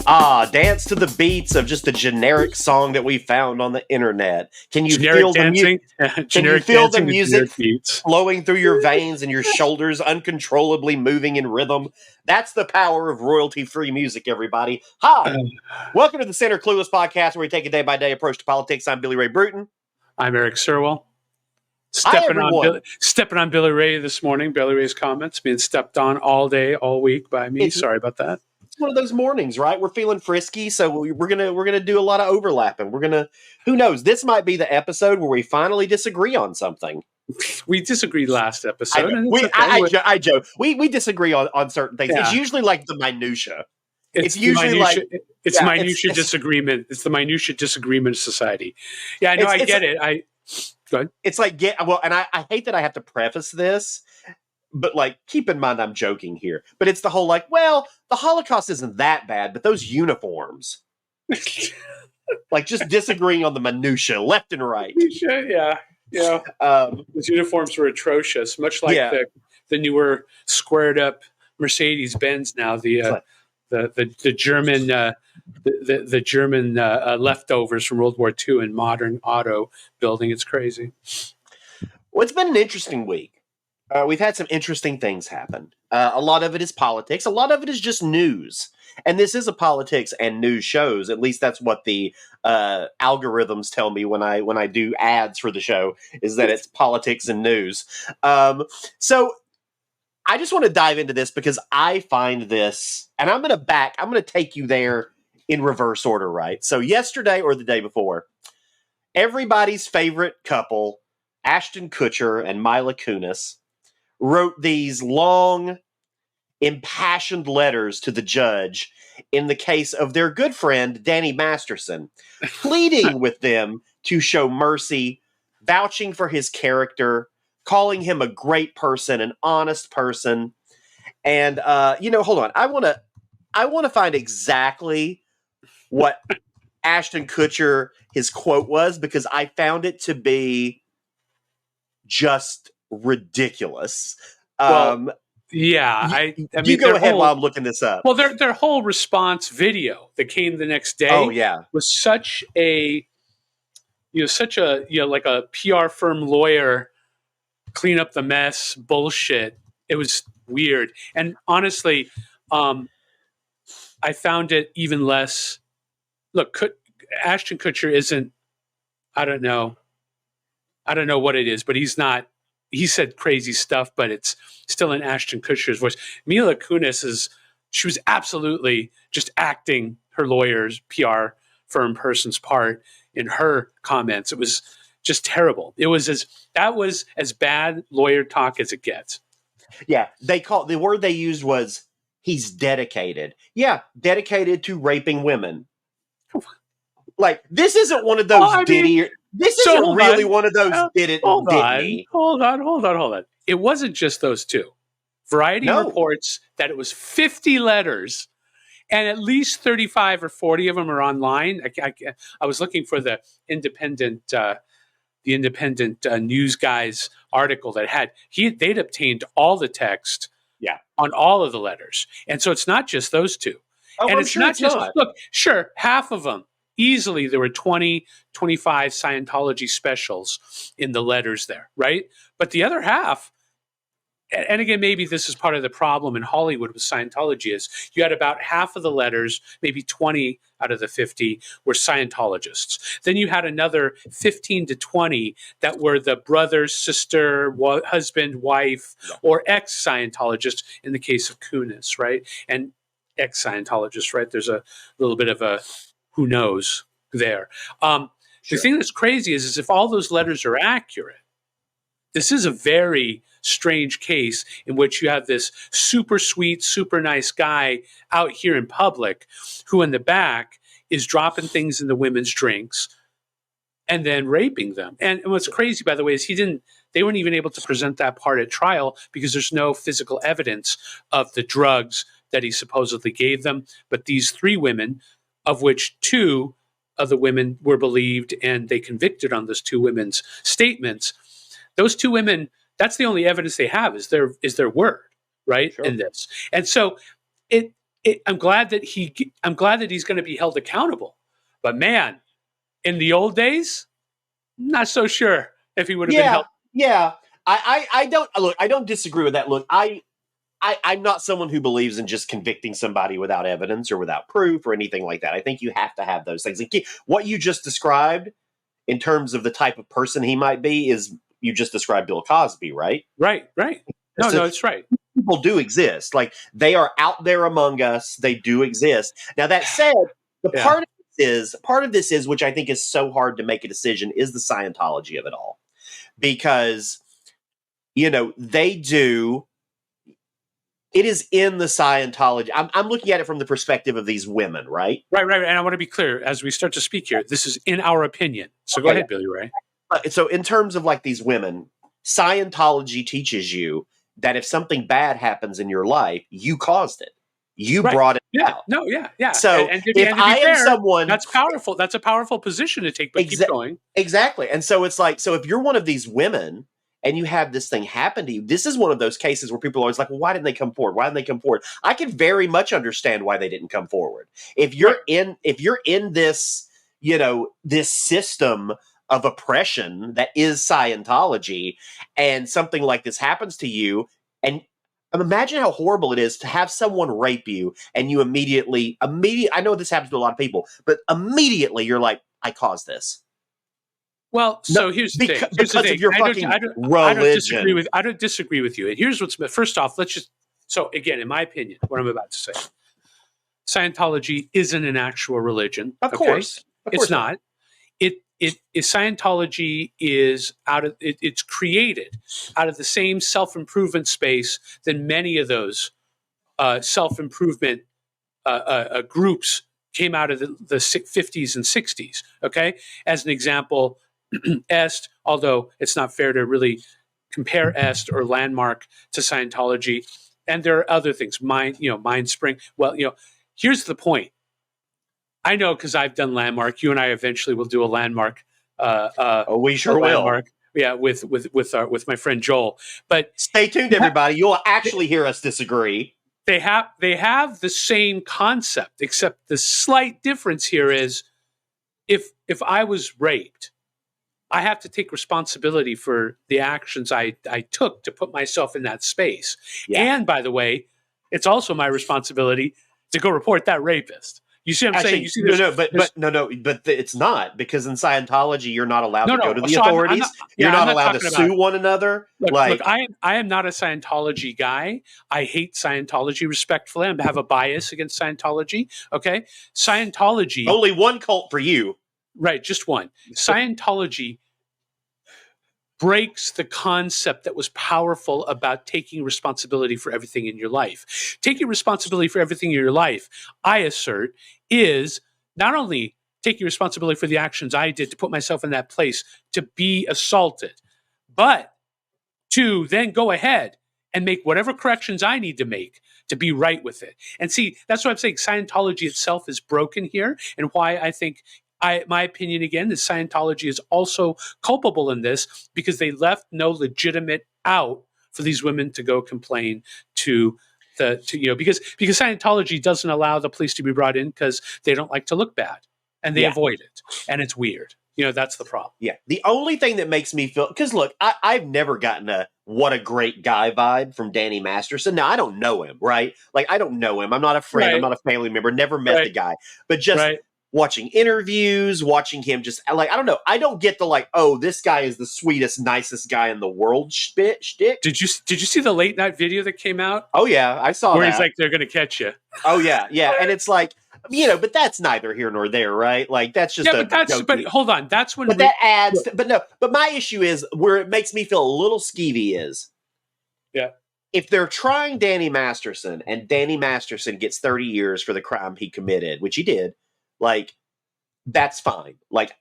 Dance to the beats of just a generic song that we found on the internet. Can you Generic feel the dancing, Can you feel the music generic beats. flowing through your veins and your shoulders uncontrollably moving in rhythm? That's the power of royalty-free music, everybody. Hi, welcome to the Center Clueless podcast, where we take a day-by-day approach to politics. I'm Billy Ray Brewton. I'm Erik Surwill. Hi, everyone. Stepping on Billy Ray this morning. Billy Ray's comments being stepped on all day, all week by me. Sorry about that. It's one of those mornings, right? We're feeling frisky, so we're gonna do a lot of overlapping. Who knows? This might be the episode where we finally disagree on something. We disagreed last episode. I joke. We disagree on certain things. Yeah. It's usually like the minutia. It's usually minutia disagreement. It's the minutia disagreement society. Yeah, I know. I get it. Go ahead. It's like and I hate that I have to preface this. But, like, keep in mind I'm joking here. But it's the whole, like, well, the Holocaust isn't that bad, but those uniforms. Like, just disagreeing on the minutia, left and right. Yeah. Those uniforms were atrocious, much like the newer squared-up Mercedes-Benz now, the German leftovers from World War II in modern auto building. It's crazy. Well, it's been an interesting week. We've had some interesting things happen. A lot of it is politics. A lot of it is just news. And this is a politics and news shows. At least that's what the algorithms tell me when I do ads for the show, is that it's politics and news. So I just want to dive into this because I find this, and I'm going to take you there in reverse order, right? So yesterday or the day before, everybody's favorite couple, Ashton Kutcher and Mila Kunis, wrote these long, impassioned letters to the judge in the case of their good friend, Danny Masterson, pleading with them to show mercy, vouching for his character, calling him a great person, an honest person. And, hold on. I want to find exactly what Ashton Kutcher, his quote was, because I found it to be just ridiculous. I mean, you go ahead while I'm looking this up. Well, their whole response video that came the next day was such a like a PR firm lawyer clean up the mess bullshit. It was weird. And honestly, I found it even less. Look, Ashton Kutcher isn't, I don't know what it is, but he's not. He said crazy stuff, but it's still in Ashton Kutcher's voice. Mila Kunis she was absolutely just acting her lawyer's PR firm person's part in her comments. It was just terrible. That was as bad lawyer talk as it gets. Yeah, the word they used was he's dedicated. Yeah, dedicated to raping women. Like, this isn't one of those Diddy. This isn't really one of those Hold on. It wasn't just those two. Variety reports that it was 50 letters, and at least 35 or 40 of them are online. I was looking for the independent news guy's article that they'd obtained all the text on all of the letters. And so it's not just those two. Oh, and it's sure not just, look, sure, half of them. Easily, there were 20, 25 Scientology specials in the letters there, right? But the other half, and again, maybe this is part of the problem in Hollywood with Scientology, is you had about half of the letters, maybe 20 out of the 50 were Scientologists. Then you had another 15 to 20 that were the brother, sister, husband, wife, or ex-Scientologists in the case of Kunis, right? And ex-Scientologists, right? There's a little bit of a who knows there. The thing that's crazy is if all those letters are accurate, this is a very strange case in which you have this super sweet, super nice guy out here in public who in the back is dropping things in the women's drinks and then raping them. And what's crazy, by the way, is they weren't even able to present that part at trial because there's no physical evidence of the drugs that he supposedly gave them. But these three women, of which two of the women were believed and they convicted on those two women's statements. Those two women, that's the only evidence they have is their word, right? Sure. In this. And so I'm glad that he's going to be held accountable. But man, in the old days, not so sure if he would have been Yeah, held. yeah. I don't disagree with that. Look, I'm not someone who believes in just convicting somebody without evidence or without proof or anything like that. I think you have to have those things. Like, what you just described in terms of the type of person he might be is you just described Bill Cosby, right? Right. No, So it's right. people do exist. Like, they are out there among us. They do exist. Now, that said, the Yeah. part of this is, which I think is so hard to make a decision, is the Scientology of it all. Because, they do. It is in the Scientology. I'm looking at it from the perspective of these women, right? Right. And I want to be clear as we start to speak here. This is in our opinion. So go ahead, Billy Ray. So in terms of like these women, Scientology teaches you that if something bad happens in your life, you caused it. You brought it out. No, yeah. So and to if I am someone, that's powerful. That's a powerful position to take. But keep going. Exactly. And so it's like, so if you're one of these women and you have this thing happen to you, this is one of those cases where people are always like, well, why didn't they come forward? Why didn't they come forward? I can very much understand why they didn't come forward. If you're in this, this system of oppression that is Scientology, and something like this happens to you, and imagine how horrible it is to have someone rape you and you immediately, I know this happens to a lot of people, but immediately you're like, I caused this. Well, so here's the thing. Because of your fucking religion. I don't disagree with you. And here's what's first off. So again, in my opinion, what I'm about to say, Scientology isn't an actual religion. Of course, it's not. Scientology is it's created out of the same self-improvement space than many of those self-improvement groups came out of the 50s and 60s. Okay, as an example, Est, although it's not fair to really compare Est or Landmark to Scientology, and there are other things, Mind Spring. Well, here's the point. I know because I've done Landmark. You and I eventually will do a Landmark. We sure will. Yeah, with my friend Joel. But stay tuned, everybody. You'll actually hear us disagree. They have the same concept, except the slight difference here is if I was raped, I have to take responsibility for the actions I took to put myself in that space. Yeah. And by the way, it's also my responsibility to go report that rapist. You see what I'm saying? You see, but it's not, because in Scientology you're not allowed to go to the authorities. You're not allowed to sue one another. Look, I am not a Scientology guy. I hate Scientology respectfully. I have a bias against Scientology. Okay, Scientology. Only one cult for you, right? Just one. Scientology breaks the concept that was powerful about taking responsibility for everything in your life. Taking responsibility for everything in your life, I assert, is not only taking responsibility for the actions I did to put myself in that place to be assaulted, but to then go ahead and make whatever corrections I need to make to be right with it. And see, that's what I'm saying. Scientology itself is broken here, and why I think my opinion again is Scientology is also culpable in this, because they left no legitimate out for these women to go complain to because Scientology doesn't allow the police to be brought in because they don't like to look bad and they avoid it, and it's weird. That's the problem. Yeah, the only thing that makes me feel, because look, I've never gotten a what a great guy vibe from Danny Masterson. Now, I don't know him, right? Like, I don't know him. I'm not a friend. I'm not a family member. Never met the guy, but just watching interviews, watching him just like, I don't know. I don't get the like, oh, this guy is the sweetest, nicest guy in the world shtick. Did you see the late night video that came out? Oh yeah, I saw where that. He's like, they're gonna catch you. Oh yeah, and it's like, but that's neither here nor there, right? Like, that's just but hold on, that's when. But that adds. But my issue is where it makes me feel a little skeevy is. Yeah. If they're trying Danny Masterson and Danny Masterson gets 30 years for the crime he committed, which he did, like, that's fine. Like,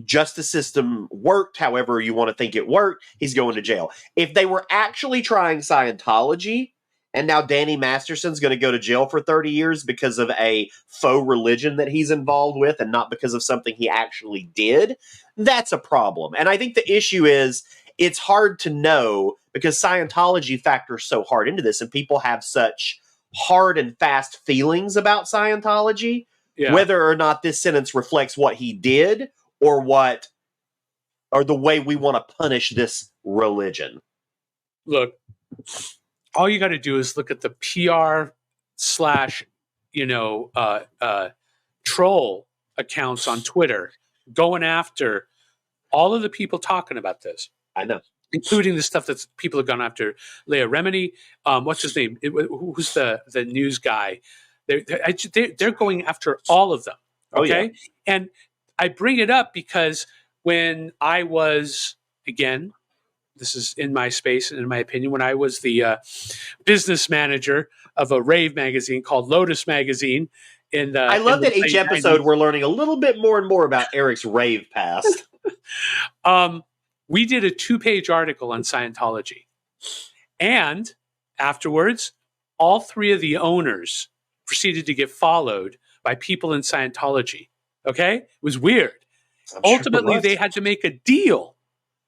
justice system worked however you want to think it worked. He's going to jail. If they were actually trying Scientology, and now Danny Masterson's going to go to jail for 30 years because of a faux religion that he's involved with and not because of something he actually did, that's a problem. And I think the issue is it's hard to know because Scientology factors so hard into this, and people have such hard and fast feelings about Scientology, whether or not this sentence reflects what he did or the way we want to punish this religion. Look, all you got to do is look at the PR / troll accounts on Twitter going after all of the people talking about this. I know. Including the stuff that people have gone after. Leah Remini, what's his name? Who's the news guy? They're going after all of them. Okay? Oh, yeah. And I bring it up because when I was, again, this is in my space and in my opinion, when I was the business manager of a rave magazine called Lotus Magazine. I love that each episode we're learning a little bit more and more about Erik's rave past. We did a 2-page article on Scientology. And afterwards, all 3 of the owners proceeded to get followed by people in Scientology. Okay? It was weird. Ultimately, they had to make a deal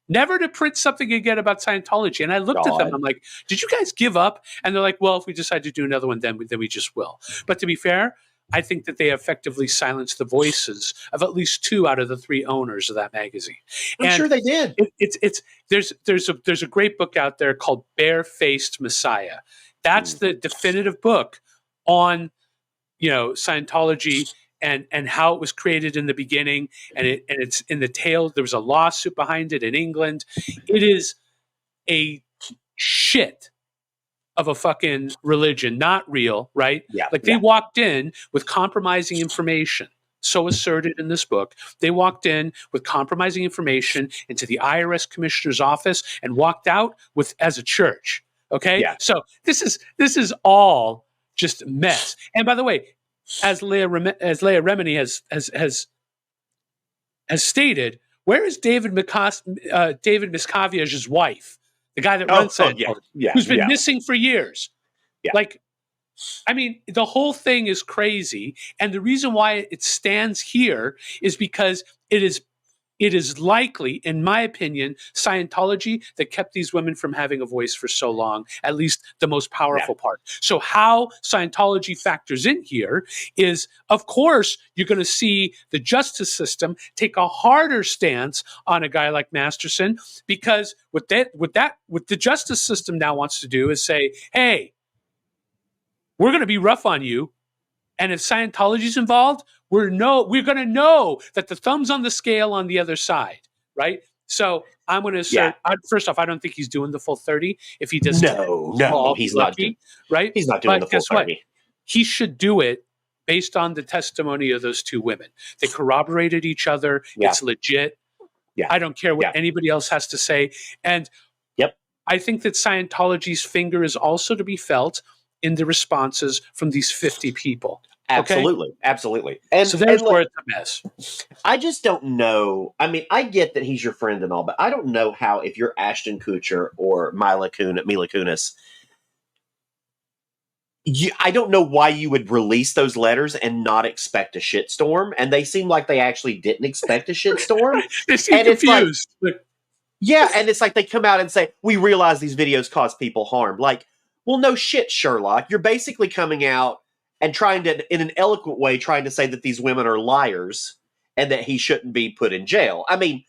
never to print something again about Scientology. And I looked at them, I'm like, did you guys give up? And they're like, well, if we decide to do another one, then we just will. But to be fair, I think that they effectively silenced the voices of at least 2 out of the 3 owners of that magazine. I'm sure they did. There's a great book out there called Barefaced Messiah. That's the definitive book on Scientology and how it was created in the beginning, and it's in the tail. There was a lawsuit behind it in England. It is a shit of a fucking religion, not real, right? Yeah, they walked in with compromising information, so asserted in this book. They walked in with compromising information into the IRS commissioner's office and walked out as a church. Okay, so this is all just a mess. And by the way, as Leah Remini has stated, where is David Miscaviage's wife? The guy that runs Scientology, who's been missing for years. Yeah. The whole thing is crazy. And the reason why it stands here is because it is likely, in my opinion, Scientology that kept these women from having a voice for so long, at least the most powerful part. So how Scientology factors in here is, of course, you're going to see the justice system take a harder stance on a guy like Masterson, because what the justice system now wants to do is say, hey, we're going to be rough on you. And if Scientology's involved, we're going to know that the thumb's on the scale on the other side, right? So I'm going to assert, first off, I don't think he's doing the full 30. If he does, no, he's not doing, right? He's not doing the full 30. What? He should do it based on the testimony of those 2 women. They corroborated each other. Yeah. It's legit. Yeah. I don't care what anybody else has to say. And I think that Scientology's finger is also to be felt in the responses from these 50 people. Absolutely. Okay? Absolutely. And so there's where it's a mess. I just don't know. I mean, I get that he's your friend and all, but I don't know how, if you're Ashton Kutcher or Mila Kunis, I don't know why you would release those letters and not expect a shitstorm. And they seem like they actually didn't expect a shitstorm. They seem confused. And it's like they come out and say, we realize these videos cause people harm. Like, well, no shit, Sherlock. You're basically coming out and trying to, in an eloquent way, trying to say that these women are liars and that he shouldn't be put in jail. I mean,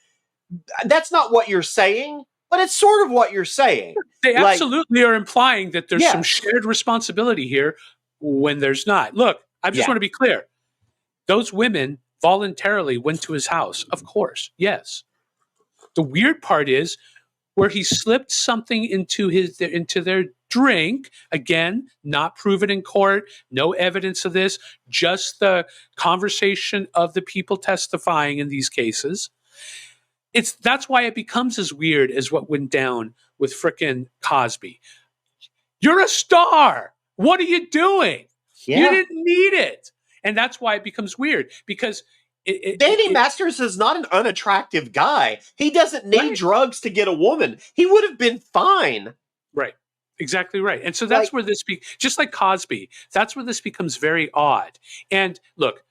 that's not what you're saying, but it's sort of what you're saying. They absolutely are implying that there's some shared responsibility here when there's not. Look, I just want to be clear. Those women voluntarily went to his house. Of course. Yes. The weird part is where he slipped something into their drink. Again, not proven in court, no evidence of this, just the conversation of the people testifying in these cases. That's why it becomes as weird as what went down with frickin' Cosby. You're a star. What are you doing? Yeah. You didn't need it. And that's why it becomes weird, because Danny Masters is not an unattractive guy. He doesn't need drugs to get a woman. He would have been fine. Right. Exactly right. And so that's where this, just like Cosby, that's where this becomes very odd. And look,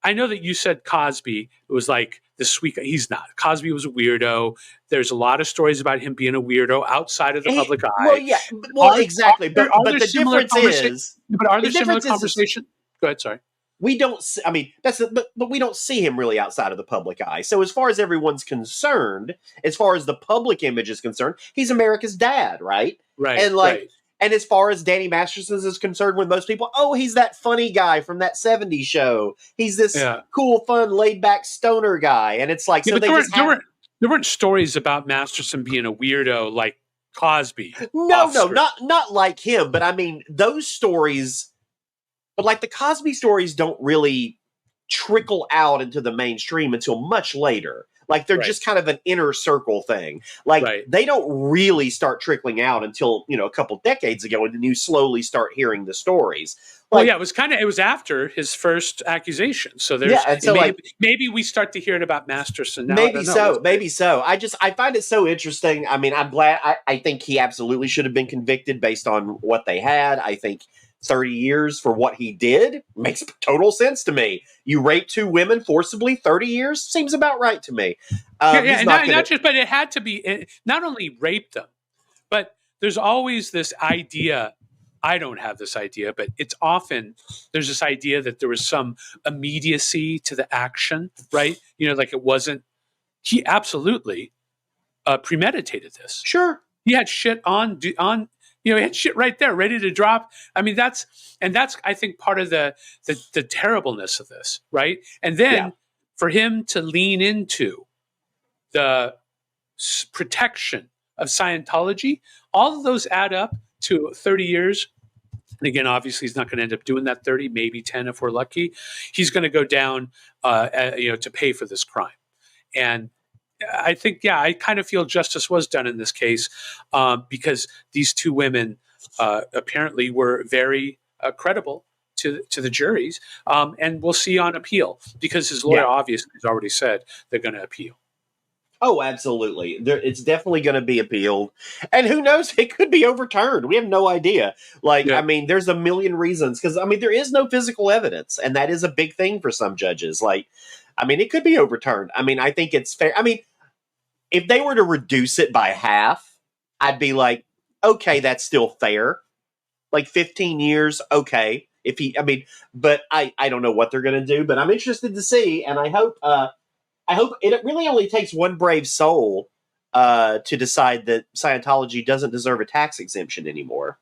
I know that you said Cosby was like the sweet guy. He's not. Cosby was a weirdo. There's a lot of stories about him being a weirdo outside of the public well, eye. yeah, well, exactly. Are But there the similar difference conversations? is But are the there similar difference is conversations? Go ahead. Sorry. we don't. I mean, but we don't see him really outside of the public eye. So as far as everyone's concerned, as far as the public image is concerned, he's America's dad, right? Right. And like, Right. and as far as Danny Masterson is concerned, with most people, oh, he's that funny guy from that '70s show. He's this Yeah. cool, fun, laid back stoner guy, and it's like Yeah, so but they just have. there weren't stories about Masterson being a weirdo like Cosby. No, Off script. not like him, but I mean those stories. But like the Cosby stories don't really trickle out into the mainstream until much later. Like they're Right. just kind of an inner circle thing. Like Right. they don't really start trickling out until, a couple decades ago, and then you slowly start hearing the stories. Well, Like, yeah, it was after his first accusation. So there's yeah, and so maybe we start to hear it about Masterson now. I maybe don't know. so, maybe so. I find it so interesting. I mean, I'm glad. I think he absolutely should have been convicted based on what they had. I think 30 years for what he did makes total sense to me. You rape 2 women forcibly, 30 years seems about right to me. And not just, but it had to be not only rape them, but there's always this idea. I don't have this idea, but it's often there's this idea that there was some immediacy to the action, right? Like it wasn't. He absolutely premeditated this. Sure. He had shit on. He had shit right there, ready to drop. I mean, that's I think part of the terribleness of this, right? And then for him to lean into the protection of Scientology, all of those add up to 30 years. And again, obviously, he's not going to end up doing that 30, maybe 10 if we're lucky. He's going to go down, to pay for this crime. And I think, I kind of feel justice was done in this case because these 2 women apparently were very credible to the juries. And we'll see on appeal because his lawyer obviously has already said they're going to appeal. Oh, absolutely. It's definitely going to be appealed. And who knows? It could be overturned. We have no idea. I mean, there's a million reasons because, I mean, there is no physical evidence. And that is a big thing for some judges. I mean, it could be overturned. I mean, I think it's fair. I mean, if they were to reduce it by half, I'd be like, okay, that's still fair. Like 15 years, okay. But I don't know what they're going to do, but I'm interested to see. And I hope it really only takes one brave soul to decide that Scientology doesn't deserve a tax exemption anymore.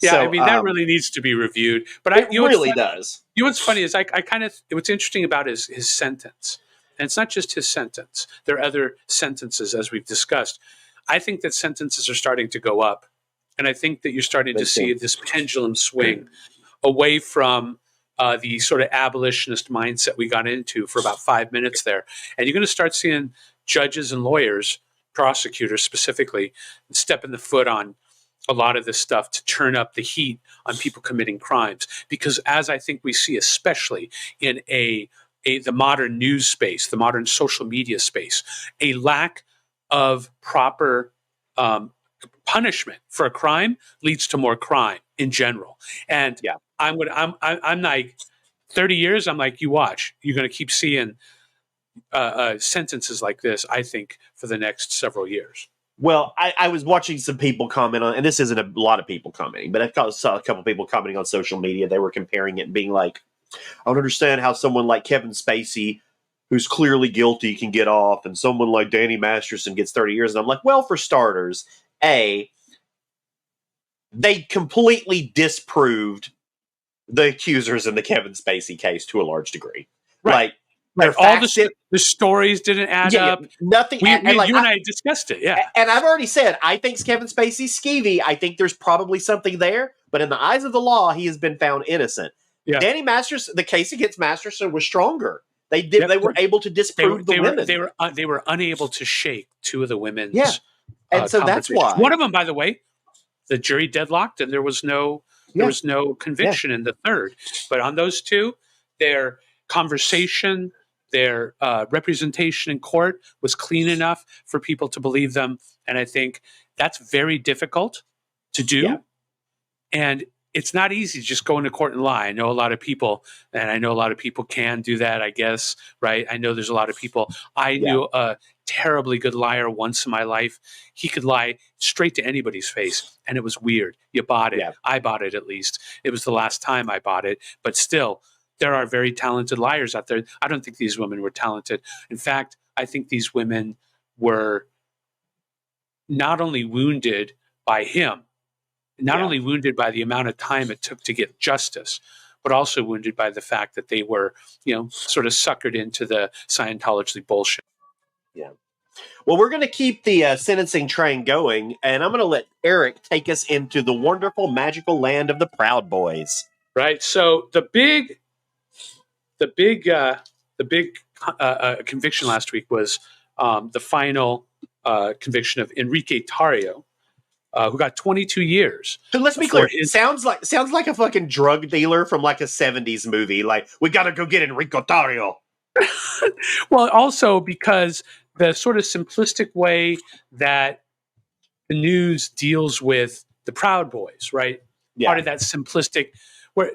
Yeah, so, I mean, that really needs to be reviewed. But it really does. You know what's funny is I kind of what's interesting about his sentence, and it's not just his sentence. There are other sentences, as we've discussed. I think that sentences are starting to go up, and I think that you're starting to see this pendulum swing away from the sort of abolitionist mindset we got into for about 5 minutes there. And you're going to start seeing judges and lawyers, prosecutors specifically, stepping the foot on a lot of this stuff to turn up the heat on people committing crimes. Because as I think we see, especially in the modern news space, the modern social media space, a lack of proper punishment for a crime leads to more crime in general. And I'm like 30 years. I'm like, you watch. You're going to keep seeing sentences like this. I think for the next several years. Well, I was watching some people comment on, and this isn't a lot of people commenting, but I saw a couple people commenting on social media. They were comparing it and being like, I don't understand how someone like Kevin Spacey, who's clearly guilty, can get off, and someone like Danny Masterson gets 30 years. And I'm like, well, for starters, they completely disproved the accusers in the Kevin Spacey case to a large degree. Right. Right. All the stories didn't add up. Nothing. You and I discussed it. Yeah. And I've already said, I think Kevin Spacey's skeevy. I think there's probably something there. But in the eyes of the law, he has been found innocent. Yeah. Danny Masterson, the case against Masterson was stronger. They were able to disprove the women. They were unable to shake 2 of the women's. Yeah. And so that's why. One of them, by the way, the jury deadlocked, and there was no conviction in the third. But on those 2, their conversation, their representation in court was clean enough for people to believe them. And I think that's very difficult to do. Yeah. And it's not easy to just go into court and lie. I know a lot of people, and I know a lot of people can do that, I guess, right? I know there's a lot of people. I knew a terribly good liar once in my life. He could lie straight to anybody's face, and it was weird. You bought it. Yeah. I bought it, at least. It was the last time I bought it. But still, there are very talented liars out there. I don't think these women were talented. In fact, I think these women were not only wounded by him, not only wounded by the amount of time it took to get justice, but also wounded by the fact that they were, sort of suckered into the Scientology bullshit. Yeah. Well, we're going to keep the sentencing train going, and I'm going to let Erik take us into the wonderful, magical land of the Proud Boys. Right. So the big conviction last week was the final conviction of Enrique Tarrio, who got 22 years. So let's be clear. Sounds like a fucking drug dealer from like a 70s movie. Like, we got to go get Enrique Tarrio. Well, also because the sort of simplistic way that the news deals with the Proud Boys, right? Yeah. Part of that simplistic where,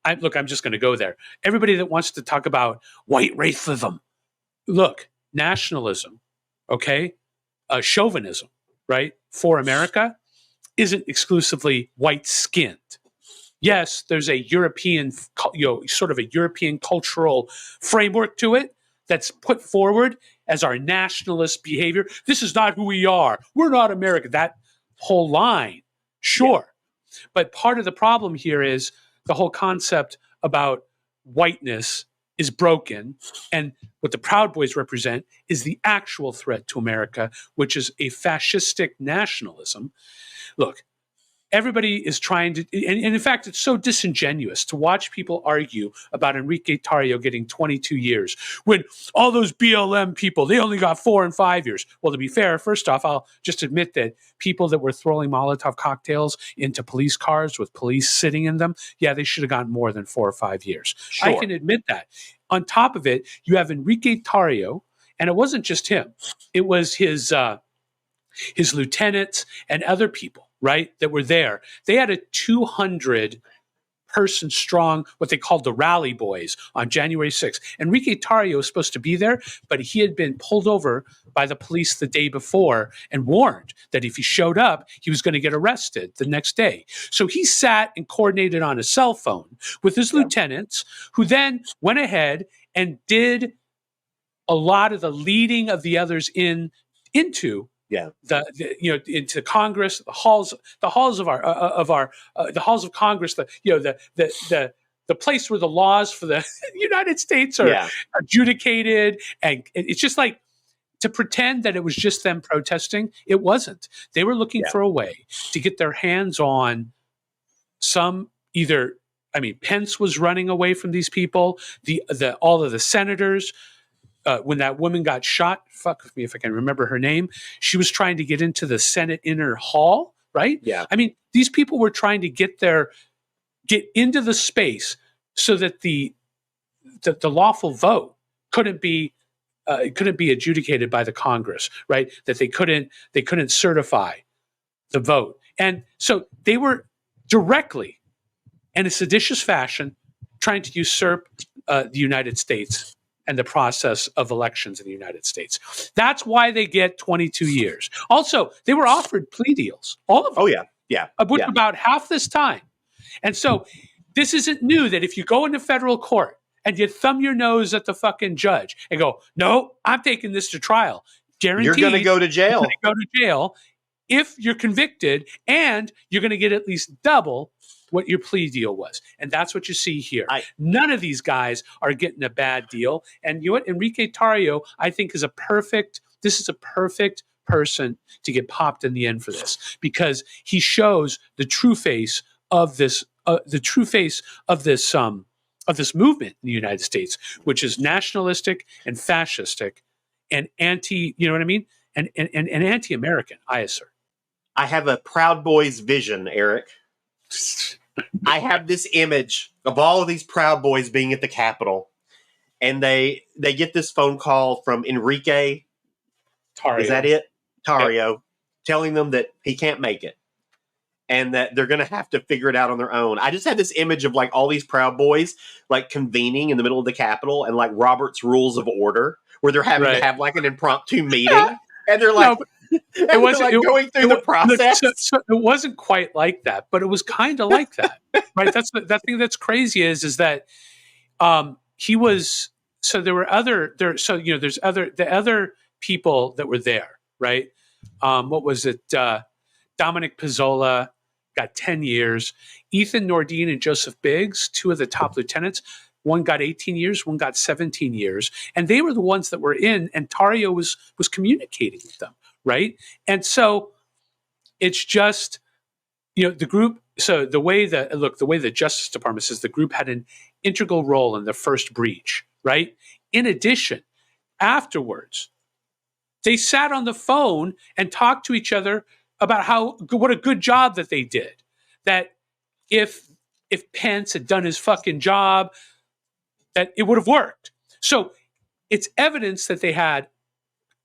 I'm just going to go there. Everybody that wants to talk about white racism, look, nationalism, okay, chauvinism, right, for America isn't exclusively white-skinned. Yes, there's a European, sort of a European cultural framework to it that's put forward as our nationalist behavior. This is not who we are. We're not America. That whole line, sure. Yeah. But part of the problem here is the whole concept about whiteness is broken. And what the Proud Boys represent is the actual threat to America, which is a fascistic nationalism. Look, everybody is trying to, and in fact, it's so disingenuous to watch people argue about Enrique Tarrio getting 22 years when all those BLM people, they only got 4 and 5 years. Well, to be fair, first off, I'll just admit that people that were throwing Molotov cocktails into police cars with police sitting in them, yeah, they should have gotten more than 4 or 5 years. Sure. I can admit that. On top of it, you have Enrique Tarrio, and it wasn't just him. It was his lieutenants and other people, right, that were there. They had a 200-person strong, what they called the Rally Boys, on January 6th. Enrique Tarrio was supposed to be there, but he had been pulled over by the police the day before and warned that if he showed up, he was going to get arrested the next day. So he sat and coordinated on a cell phone with his lieutenants, who then went ahead and did a lot of the leading of the others into into Congress, the halls of the halls of Congress, the place where the laws for the United States are adjudicated, and it's just like to pretend that it was just them protesting. It wasn't. They were looking for a way to get their hands on some Pence was running away from these people. All of the senators. When that woman got shot, fuck with me if I can remember her name, she was trying to get into the Senate inner hall, right? Yeah. I mean, these people were trying to get into the space so that the lawful vote couldn't be adjudicated by the Congress, right? That they couldn't certify the vote. And so they were directly, in a seditious fashion, trying to usurp the United States and the process of elections in the United States. That's why they get 22 years. Also, they were offered plea deals, all of them. Oh, yeah. Which about half this time. And so this isn't new that if you go into federal court and you thumb your nose at the fucking judge and go, no, I'm taking this to trial. Guaranteed. You're going to go to jail. You're going to go to jail if you're convicted, and you're going to get at least double what your plea deal was. And that's what you see here. None of these guys are getting a bad deal. And you know what? Enrique Tarrio, I think, is a perfect person to get popped in the end for this, because he shows the true face of this movement in the United States, which is nationalistic and fascistic and anti, you know what I mean? And anti-American, I assert. I have a Proud Boys vision, Erik. I have this image of all of these Proud Boys being at the Capitol, and they get this phone call from Enrique Tarrio. Is that it? Tarrio, telling them that he can't make it. and that they're going to have to figure it out on their own. I just had this image of like all these Proud Boys like convening in the middle of the Capitol and like Robert's Rules of Order, where they're having to have like an impromptu meeting, and they're like, it wasn't like going through the process. So it wasn't quite like that, but it was kind of like that, right? That thing that's crazy is that he was. So there were there's other people that were there, right? What was it? Dominic Pizzola got 10 years. Ethan Nordine and Joseph Biggs, two of the top lieutenants, one got 18 years, one got 17 years. And they were the ones that were in, and Tarrio was communicating with them, right? And so it's just, the group, so the way the Justice Department says the group had an integral role in the first breach, right? In addition, afterwards, they sat on the phone and talked to each other about what a good job that they did. That if Pence had done his fucking job, that it would have worked. So it's evidence that they had,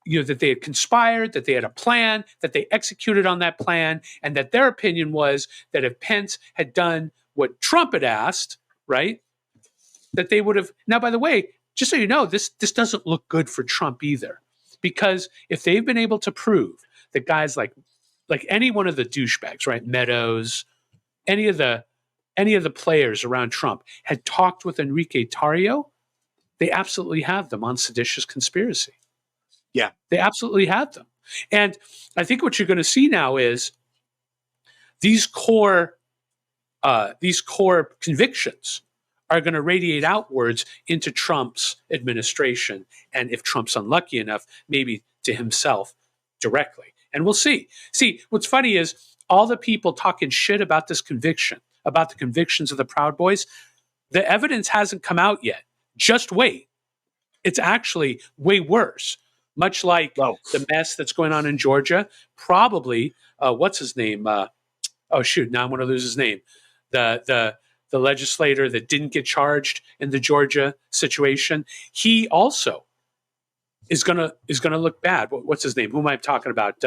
that they had conspired, that they had a plan, that they executed on that plan, and that their opinion was that if Pence had done what Trump had asked, right, that they would have. Now, by the way, just so you know, this doesn't look good for Trump either, because if they've been able to prove that guys like any one of the douchebags, right, Meadows, any of the players around Trump had talked with Enrique Tarrio, they absolutely have them on seditious conspiracy. Yeah, they absolutely have them. And I think what you're going to see now is these core convictions are going to radiate outwards into Trump's administration, and if Trump's unlucky enough, maybe to himself directly. And we'll see. See, what's funny is all the people talking shit about this conviction, about the convictions of the Proud Boys, the evidence hasn't come out yet. Just wait. It's actually way worse. Much like the mess that's going on in Georgia, probably, what's his name? Now I'm going to lose his name. The legislator that didn't get charged in the Georgia situation, he also is gonna look bad. What's his name? Who am I talking about?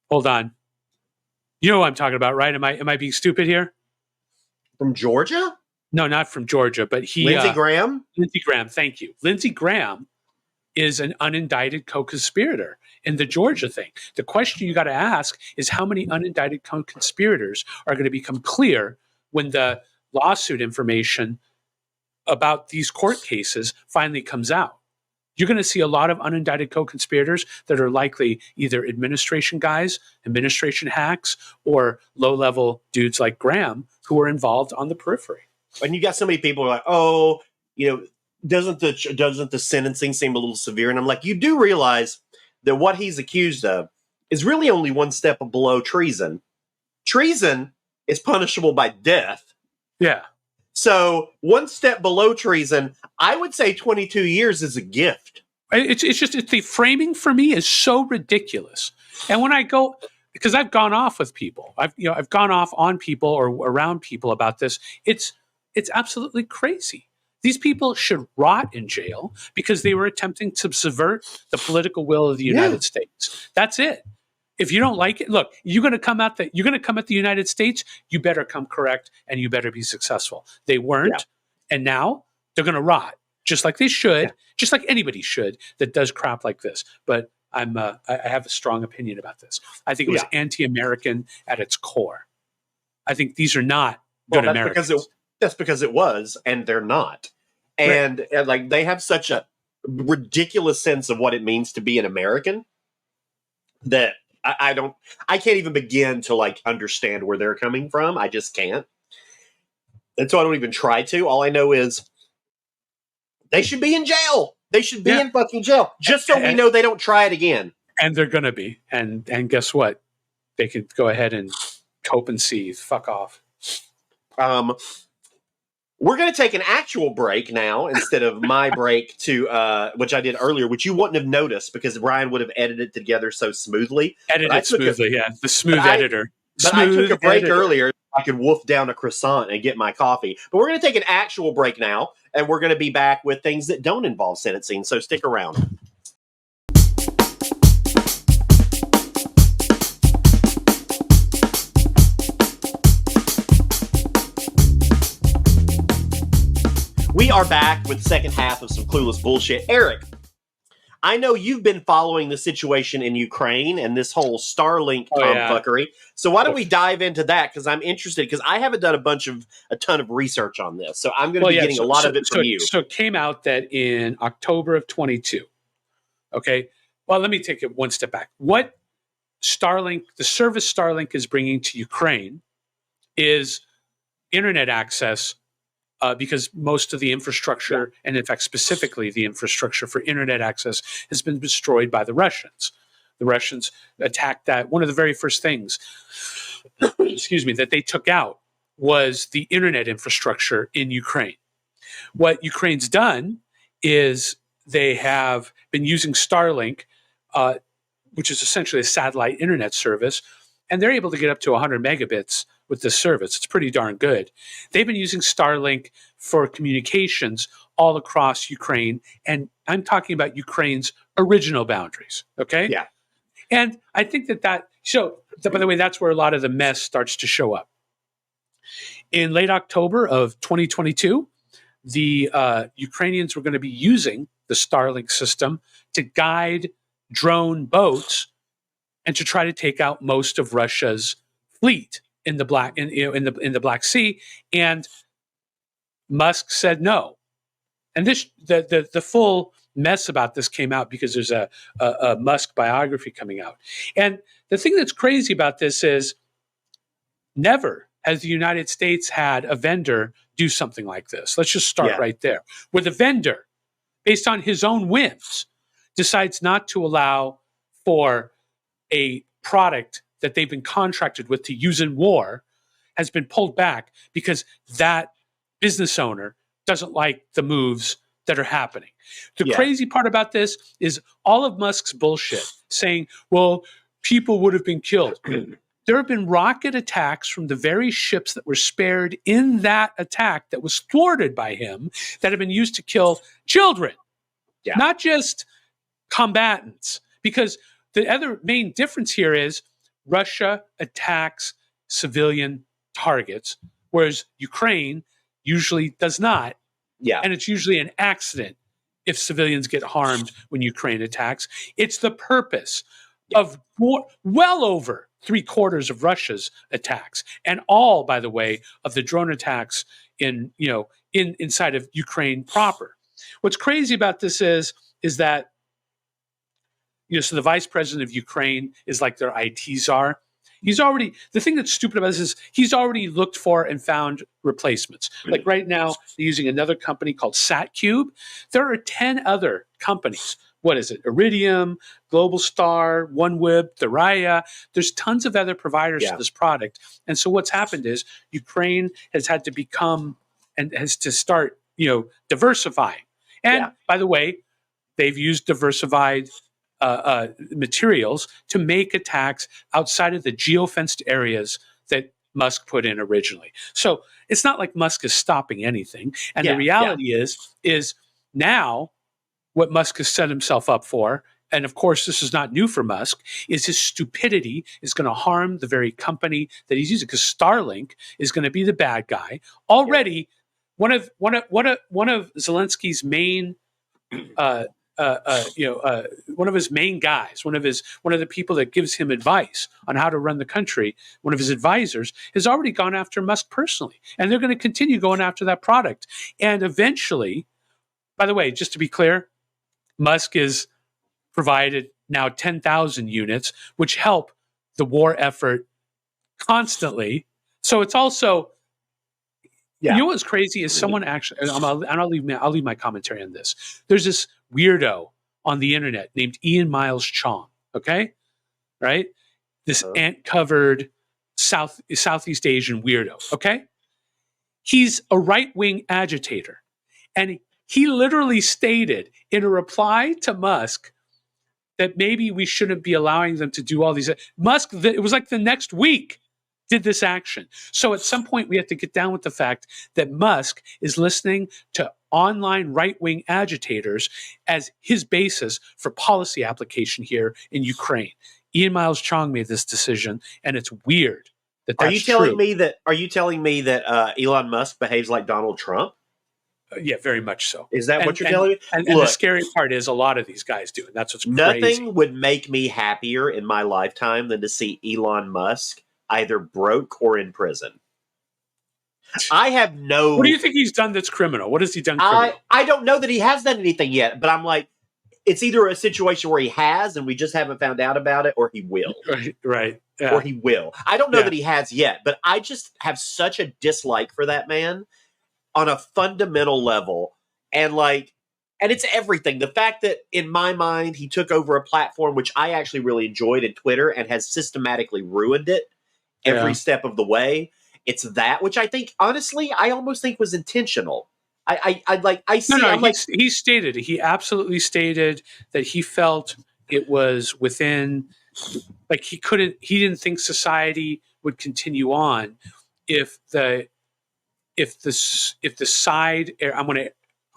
Hold on. You know who I'm talking about, right? Am I being stupid here? From Georgia? No, not from Georgia, but Lindsey Graham? Lindsey Graham, thank you. Lindsey Graham is an unindicted co-conspirator in the Georgia thing. The question you got to ask is how many unindicted co-conspirators are going to become clear when the lawsuit information about these court cases finally comes out. You're going to see a lot of unindicted co-conspirators that are likely either administration guys, administration hacks, or low-level dudes like Graham who are involved on the periphery. And you got so many people who are like, doesn't the sentencing seem a little severe? And I'm like, you do realize that what he's accused of is really only one step below treason. Treason is punishable by death. Yeah. So one step below treason, I would say 22 years is a gift. It's the framing for me is so ridiculous. And when I go, because I've gone off with people, I've gone off on people or around people about this. It's absolutely crazy. These people should rot in jail because they were attempting to subvert the political will of the United States. That's it. If you don't like it, look, you're going to come at the United States, you better come correct and you better be successful. They weren't, and now they're going to rot, just like they should, just like anybody should that does crap like this. But I have a strong opinion about this. I think it was anti-American at its core. I think these are not good Americans. That's because it was, and they're not. And like they have such a ridiculous sense of what it means to be an American that I can't even begin to like understand where they're coming from. I just can't. And so I don't even try to. All I know is they should be in jail. They should be in fucking jail. Just so we know they don't try it again. And they're going to be. And guess what? They could go ahead and cope and seethe. Fuck off. We're going to take an actual break now instead of my break to which I did earlier, which you wouldn't have noticed because Ryan would have edited it together so smoothly. The smooth editor. But I took a break earlier. I could wolf down a croissant and get my coffee. But we're going to take an actual break now, and we're going to be back with things that don't involve sentencing, so stick around. We are back with the second half of some Clueless bullshit. Erik, I know you've been following the situation in Ukraine and this whole Starlink tomfuckery. So why don't we dive into that? Because I'm interested, because I haven't done a ton of research on this. So I'm going to be getting a lot of it from you. So it came out that in October of 22. Okay. Well, let me take it one step back. What Starlink, the service Starlink is bringing to Ukraine is internet access, because most of the infrastructure, and in fact, specifically the infrastructure for internet access, has been destroyed by the Russians. The Russians attacked that. One of the very first things, excuse me, that they took out was the internet infrastructure in Ukraine. What Ukraine's done is they have been using Starlink, which is essentially a satellite internet service, and they're able to get up to 100 megabits with this service. It's pretty darn good. They've been using Starlink for communications all across Ukraine, and I'm talking about Ukraine's original boundaries, okay? Yeah. And I think by the way, that's where a lot of the mess starts to show up. In late October of 2022, the Ukrainians were going to be using the Starlink system to guide drone boats and to try to take out most of Russia's fleet in the Black Sea, and Musk said no. And the full mess about this came out because there's a Musk biography coming out. And the thing that's crazy about this is never has the United States had a vendor do something like this. Let's just start right there. Where the vendor, based on his own whims, decides not to allow for a product that they've been contracted with to use in war, has been pulled back because that business owner doesn't like the moves that are happening. The crazy part about this is all of Musk's bullshit saying, well, people would have been killed. There have been rocket attacks from the very ships that were spared in that attack that was thwarted by him that have been used to kill children, not just combatants. Because the other main difference here is Russia attacks civilian targets, whereas Ukraine usually does not. Yeah. And it's usually an accident if civilians get harmed when Ukraine attacks. It's the purpose of well over 3/4 of Russia's attacks, and all, by the way, of the drone attacks inside of Ukraine proper. What's crazy about this is that so the vice president of Ukraine is like their IT czar. The thing that's stupid about this is he's already looked for and found replacements. Like right now, they're using another company called SatCube. There are 10 other companies. What is it? Iridium, Global Star, OneWeb, Thuraya. There's tons of other providers to this product. And so what's happened is Ukraine has had to become and has to start, diversifying. And by the way, they've used diversified materials to make attacks outside of the geofenced areas that Musk put in originally. So it's not like Musk is stopping anything. And the reality is now what Musk has set himself up for, and of course this is not new for Musk, is his stupidity is going to harm the very company that he's using, because Starlink is going to be the bad guy. Already, one of Zelensky's main one of his main guys, one of the people that gives him advice on how to run the country, one of his advisors, has already gone after Musk personally, and they're going to continue going after that product. And eventually, by the way, just to be clear, Musk has provided now 10,000 units, which help the war effort constantly. So it's also, you know what's crazy is someone actually, and I'll leave my commentary on this. There's this weirdo on the internet named Ian Miles Chong. Okay, right? This ant-covered Southeast Asian weirdo. Okay, he's a right-wing agitator, and he literally stated in a reply to Musk that maybe we shouldn't be allowing them to do all these. Musk, it was like the next week, did this action. So at some point, we have to get down with the fact that Musk is listening to online right-wing agitators as his basis for policy application here in Ukraine. Ian Miles Chong made this decision, and it's weird that that's Are you telling me that Elon Musk behaves like Donald Trump? Yeah, very much so. Is that what you're telling me? And the Look, scary part is a lot of these guys do, and that's what's crazy. nothing would make me happier in my lifetime than to see Elon Musk either broke or in prison. I have no. What do you think he's done that's criminal? What has he done criminal? I don't know that he has done anything yet, but I'm like, it's either a situation where he has and we just haven't found out about it, or he will. Right. Yeah. Or he will. I don't know that he has yet, but I just have such a dislike for that man on a fundamental level. And it's everything. The fact that in my mind, he took over a platform which I actually really enjoyed in Twitter and has systematically ruined it every step of the way. It's that, which I think, honestly, I almost think was intentional. He absolutely stated that he felt it was within, like he didn't think society would continue on if the side,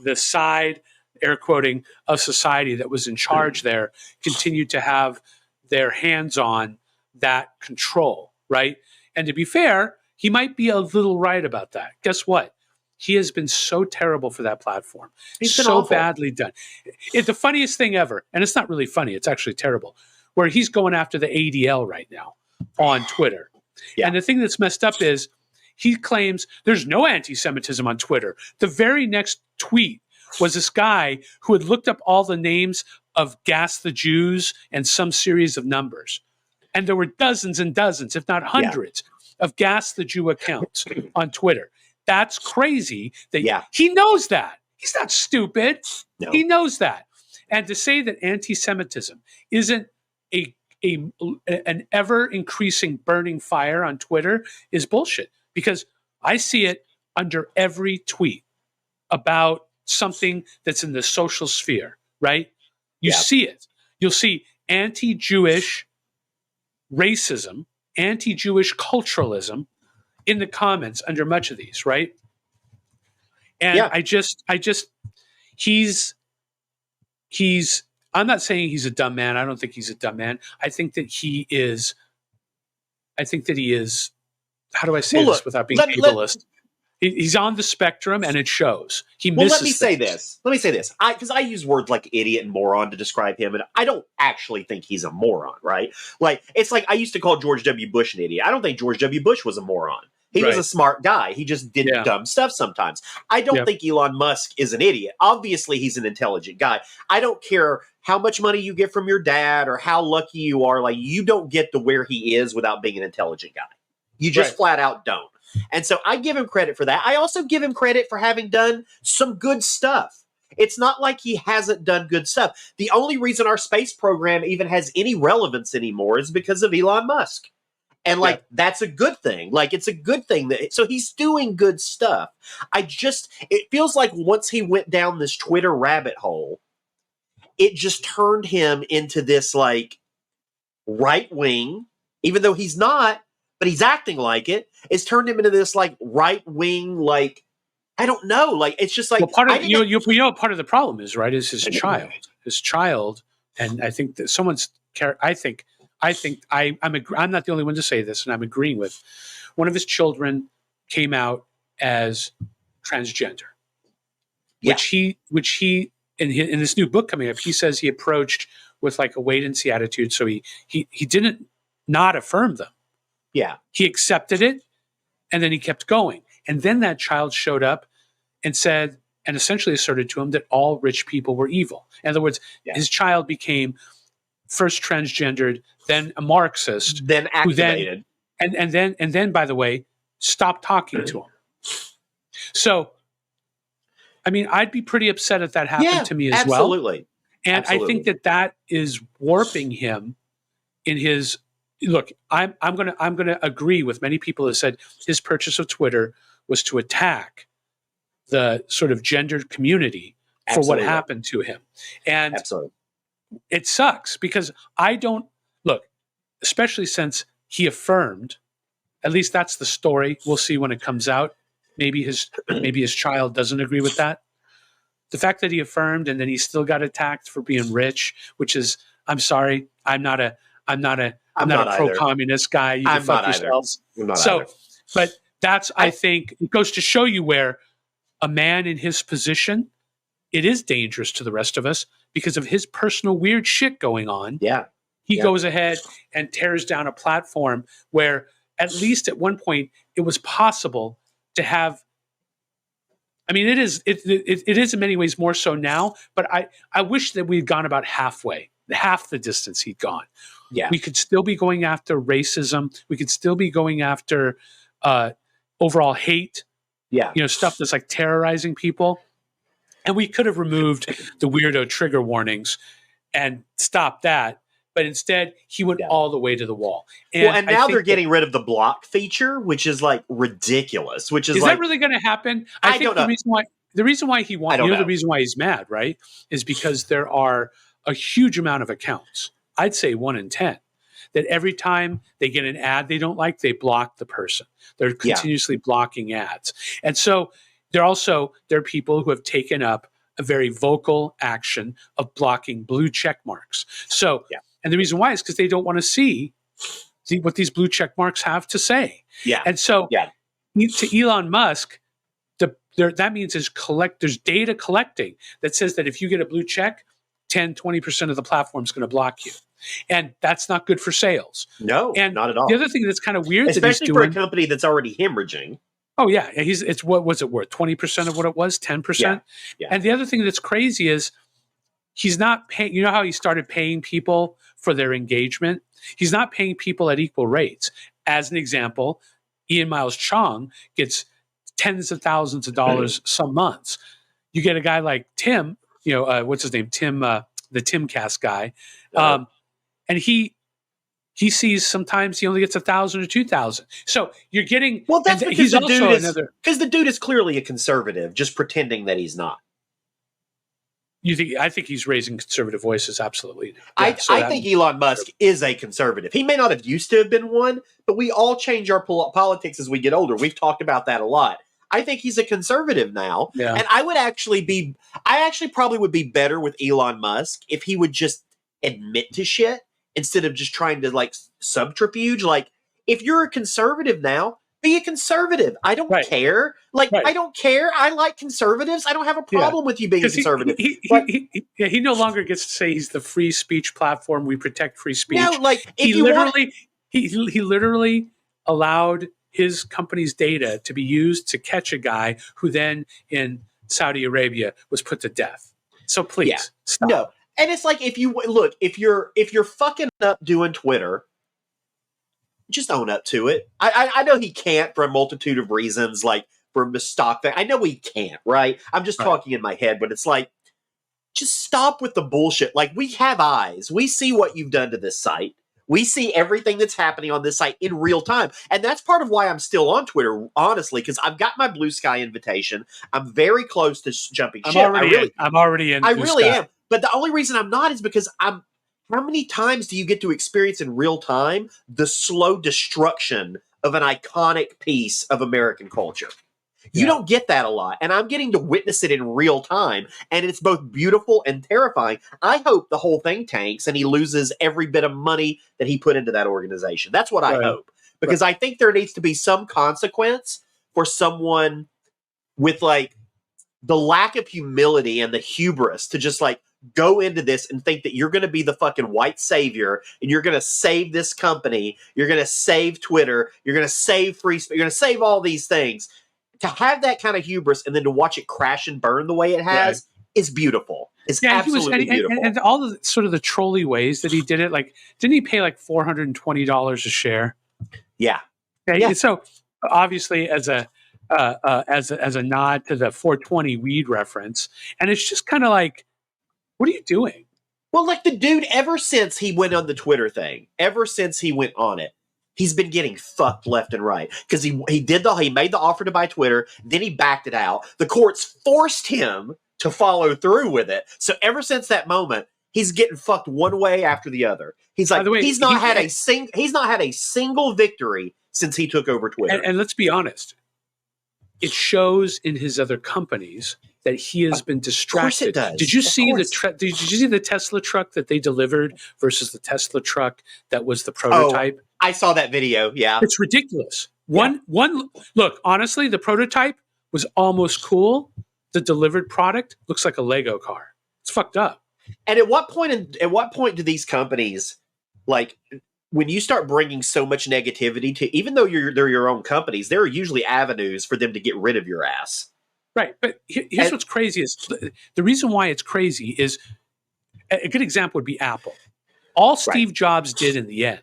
the side, air quoting, of society that was in charge there continued to have their hands on that control, right? And to be fair, he might be a little right about that. Guess what? He has been so terrible for that platform. He's been so awful. Badly done. It's the funniest thing ever, and it's not really funny. It's actually terrible, where he's going after the ADL right now on Twitter. Yeah. And the thing that's messed up is he claims there's no anti-Semitism on Twitter. The very next tweet was this guy who had looked up all the names of Gas the Jews and some series of numbers. And there were dozens and dozens, if not hundreds, of Gas the Jew accounts on Twitter. That's crazy that he knows that. He's not stupid. No. He knows that. And to say that anti-Semitism isn't an ever-increasing burning fire on Twitter is bullshit. Because I see it under every tweet about something that's in the social sphere, right? You see it. You'll see anti-Jewish racism, anti-Jewish culturalism in the comments under much of these, right? And I'm not saying he's a dumb man. I don't think he's a dumb man. I think that he is, how do I say this without being ableist? He's on the spectrum, and it shows. Let me say this, because I use words like idiot and moron to describe him, and I don't actually think he's a moron, right? It's like I used to call George W. Bush an idiot. I don't think George W. Bush was a moron. He was a smart guy. He just did dumb stuff sometimes. I don't think Elon Musk is an idiot. Obviously, he's an intelligent guy. I don't care how much money you get from your dad or how lucky you are. You don't get to where he is without being an intelligent guy. You just flat out don't. And so I give him credit for that. I also give him credit for having done some good stuff. It's not like he hasn't done good stuff. The only reason our space program even has any relevance anymore is because of Elon Musk. And that's a good thing. It's a good thing so he's doing good stuff. It feels like once he went down this Twitter rabbit hole, it just turned him into this right wing, even though he's not, but he's acting like it. It's turned him into this right wing, I don't know. It's just part of part of the problem is his child. His child, and I think that I'm not the only one to say this, and I'm agreeing with one of his children came out as transgender, which he in this new book coming up, he says he approached with a wait and see attitude. So he didn't not affirm them. Yeah, he accepted it, and then he kept going. And then that child showed up and said, and essentially asserted to him that all rich people were evil. In other words, his child became first transgendered, then a Marxist, then activated, and then, by the way, stopped talking to him. So, I mean, I'd be pretty upset if that happened to me as well. Absolutely. And I think that is warping him in his look. I'm gonna agree with many people who said his purchase of Twitter was to attack the sort of gendered community for what happened to him. And it sucks because I don't look, especially since he affirmed, at least that's the story. We'll see when it comes out. Maybe his child doesn't agree with that. The fact that he affirmed and then he still got attacked for being rich, which is, I'm sorry, I'm not a pro-communist guy. You can fuck yourselves. Either. But that's, I think, it goes to show you where a man in his position, it is dangerous to the rest of us because of his personal weird shit going on. Yeah. He goes ahead and tears down a platform where at least at one point it was possible to have. I mean, it is in many ways more so now, but I wish that we'd gone about half the distance he'd gone. Yeah. We could still be going after racism. We could still be going after overall hate. Yeah. Stuff that's like terrorizing people. And we could have removed the weirdo trigger warnings and stopped that. But instead, he went all the way to the wall. And now they're getting rid of the block feature, which is like ridiculous. Which is that really going to happen? I think don't know. The reason why he wants, the reason why he's mad, right, is because there are a huge amount of accounts. I'd say 1 in 10 that every time they get an ad they don't like, they block the person. They're continuously blocking ads, and so there are people who have taken up a very vocal action of blocking blue check marks. So. Yeah. And the reason why is because they don't want to see what these blue check marks have to say. Yeah. And so to Elon Musk, that means there's data collecting that says that if you get a blue check, 10-20% of the platform is going to block you. And that's not good for sales. No, and not at all. The other thing that's kind of weird, especially for a company that's already hemorrhaging. Oh yeah, it's what was it worth? 20% of what it was, 10%. Yeah. And the other thing that's crazy is he's not paying. You know how he started paying people for their engagement? He's not paying people at equal rates. As an example, Ian Miles Chong gets tens of thousands of dollars some months. You get a guy like Tim, what's his name? Tim, the Timcast guy. And he sees sometimes he only gets 1,000 or 2,000. So you're getting, that's because the dude is clearly a conservative, just pretending that he's not. I think he's raising conservative voices. Absolutely. I think Elon Musk is a conservative. He may not have used to have been one, but we all change our politics as we get older. We've talked about that a lot. I think he's a conservative now. Yeah. And I actually probably would be better with Elon Musk if he would just admit to shit instead of just trying to like subterfuge. Like, if you're a conservative now, be a conservative. I don't care. I don't care. I like conservatives. I don't have a problem with you being a conservative. He no longer gets to say he's the free speech platform. We protect free speech. No, he literally allowed his company's data to be used to catch a guy who then in Saudi Arabia was put to death. So please stop. No. And it's like, if you're fucking up doing Twitter, just own up to it. I know he can't for a multitude of reasons, like for a stock thing. I know he can't, right? I'm just talking in my head, but it's like, just stop with the bullshit. Like, we have eyes. We see what you've done to this site. We see everything that's happening on this site in real time. And that's part of why I'm still on Twitter, honestly, because I've got my Blue Sky invitation. I'm very close to jumping ship. I'm already in. I really am. But the only reason I'm not is because how many times do you get to experience in real time the slow destruction of an iconic piece of American culture? You don't get that a lot, and I'm getting to witness it in real time, and it's both beautiful and terrifying. I hope the whole thing tanks and he loses every bit of money that he put into that organization. That's what I hope, because I think there needs to be some consequence for someone with like the lack of humility and the hubris to just like go into this and think that you're going to be the fucking white savior and you're going to save this company. You're going to save Twitter. You're going to save free speech. You're going to save all these things. To have that kind of hubris and then to watch it crash and burn the way it has is beautiful. It's absolutely beautiful. And all the sort of the trolly ways that he did it, like, didn't he pay like $420 a share? Yeah. So obviously as a nod to the 420 weed reference, and it's just kind of like, what are you doing? Well, like the dude, ever since he went on the Twitter thing, ever since he went on it, he's been getting fucked left and right because he made the offer to buy Twitter, then he backed it out. The courts forced him to follow through with it. So ever since that moment, he's getting fucked one way after the other. He's like, he's not had a single victory since he took over Twitter. And let's be honest, it shows in his other companies that he has been distracted. Of course it does. Did you see the Tesla truck that they delivered versus the Tesla truck that was the prototype? I saw that video. Yeah, it's ridiculous. One look, honestly, the prototype was almost cool, the delivered product looks like a Lego car. It's fucked up. And at what point do these companies, like, when you start bringing so much negativity to, even though they're your own companies, there are usually avenues for them to get rid of your ass. Right. But here's what's crazy is the reason why it's crazy is a good example would be Apple. All Steve Jobs did in the end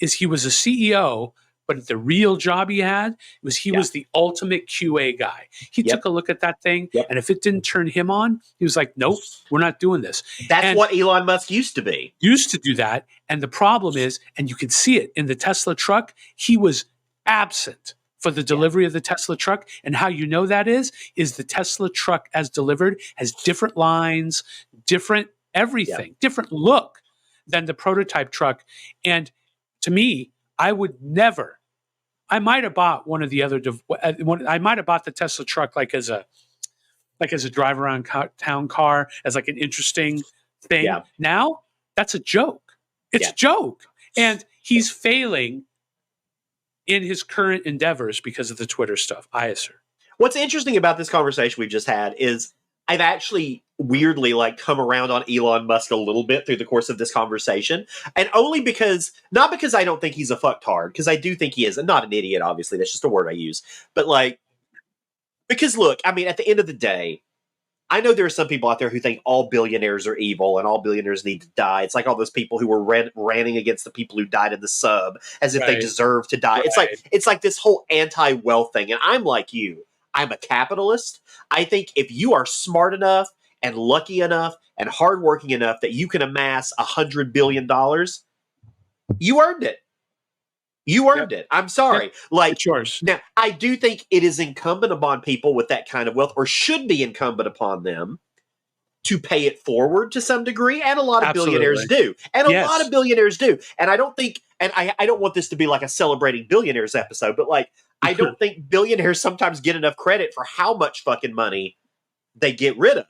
is he was a CEO, but the real job he had was he was the ultimate QA guy. He took a look at that thing, and if it didn't turn him on, he was like, nope, we're not doing this. That's what Elon Musk used to be. Used to do that. And the problem is, and you can see it in the Tesla truck, he was absent for the delivery of the Tesla truck. And how you know that is the Tesla truck as delivered has different lines, different everything, different look than the prototype truck. And to me, I would never, I might have bought one of the other, I might have bought the Tesla truck like as a drive around town car, as like an interesting thing. Yeah. Now that's a joke. It's a joke. And he's failing in his current endeavors because of the Twitter stuff, I assert. What's interesting about this conversation we just had is I've actually weirdly come around on Elon Musk a little bit through the course of this conversation. And only because, not because I don't think he's a fucktard, because I do think he is, and not an idiot, obviously, that's just a word I use. But because look, I mean, at the end of the day, I know there are some people out there who think all billionaires are evil and all billionaires need to die. It's like all those people who were ranting against the people who died in the sub as if they deserve to die. It's like this whole anti-wealth thing. And I'm like you. I'm a capitalist. I think if you are smart enough and lucky enough and hardworking enough that you can amass $100 billion, you earned it. You earned it. I'm sorry. It's yours. Now, I do think it is incumbent upon people with that kind of wealth, or should be incumbent upon them, to pay it forward to some degree. And a lot of billionaires do. And a lot of billionaires do. And I don't think, and I don't want this to be like a celebrating billionaires episode, but I don't think billionaires sometimes get enough credit for how much fucking money they get rid of.